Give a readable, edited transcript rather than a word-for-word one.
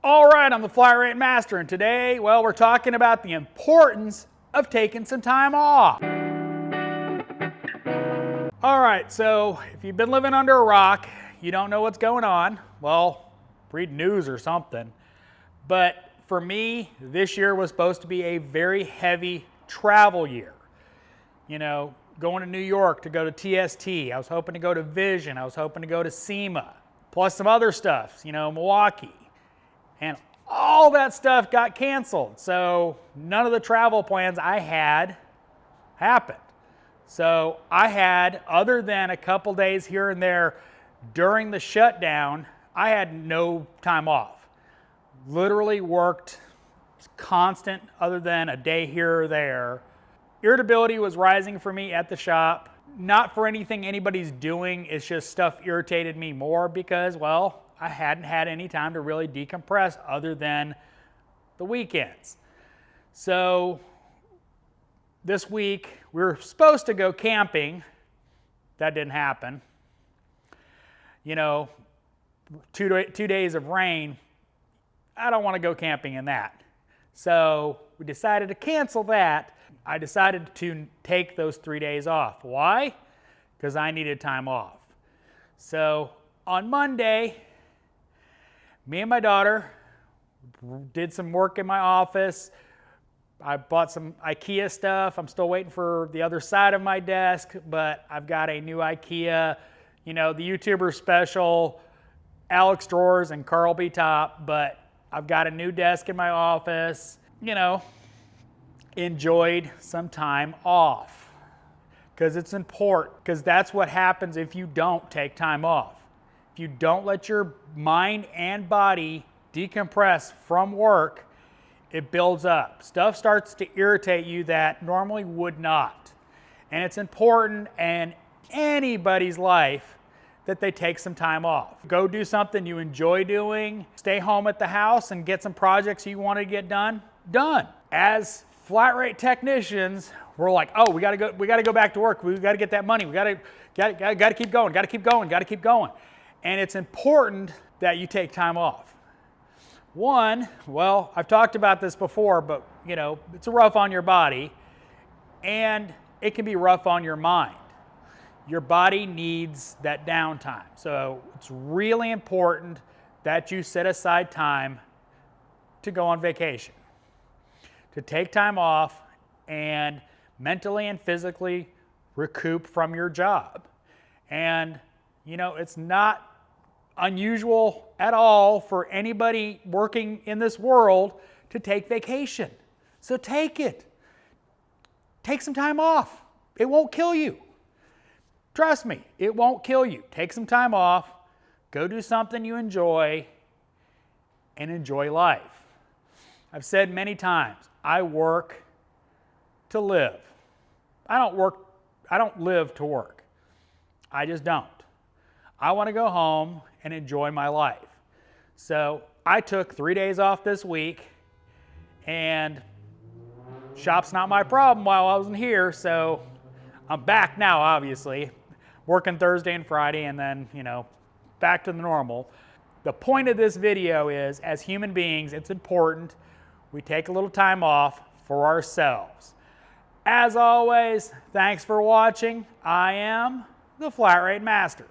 All right, I'm the Flat Rate Master, and today, well, we're talking about the importance of taking some time off. All right, so if you've been living under a rock, you don't know what's going on, well, read news or something. But for me, this year was supposed to be a very heavy travel year. You know, going to New York to go to TST, I was hoping to go to Vision, I was hoping to go to SEMA, plus some other stuff, you know, Milwaukee. And all that stuff got canceled. So none of the travel plans I had happened. So I had, other than a couple days here and there during the shutdown, I had no time off. Literally worked constant other than a day here or there. Irritability was rising for me at the shop. Not for anything anybody's doing, it's just stuff irritated me more because, well, I hadn't had any time to really decompress other than the weekends. So this week we were supposed to go camping. That didn't happen. You know, two days of rain, I don't want to go camping in that. So we decided to cancel that. I decided to take those 3 days off. Why? Because I needed time off. So on Monday, me and my daughter did some work in my office. I bought some IKEA stuff. I'm still waiting for the other side of my desk, but I've got a new IKEA, you know, the YouTuber special, Alex drawers and Carl B top, but I've got a new desk in my office. You know, enjoyed some time off because it's important, because that's what happens if you don't take time off. If you don't let your mind and body decompress from work, it builds up. Stuff starts to irritate you that normally would not. And it's important in anybody's life that they take some time off. Go do something you enjoy doing. Stay home at the house and get some projects you want to get done. As flat rate technicians, we're like, oh, we gotta go back to work. We gotta get that money. We gotta keep going, gotta keep going. And it's important that you take time off. One, well, I've talked about this before, but you know, it's rough on your body and it can be rough on your mind. Your body needs that downtime. So it's really important that you set aside time to go on vacation, to take time off and mentally and physically recoup from your job. And you know, it's not unusual at all for anybody working in this world to take vacation. So take it. Take some time off. It won't kill you. Trust me, it won't kill you. Take some time off, go do something you enjoy, and enjoy life. I've said many times, I work to live. I don't live to work. I just don't. I want to go home and enjoy my life. So I took 3 days off this week, and shop's not my problem while I wasn't here, so I'm back now, obviously, working Thursday and Friday, and then, you know, back to the normal. The point of this video is, as human beings, it's important we take a little time off for ourselves. As always, thanks for watching. I am the Flat Rate Master.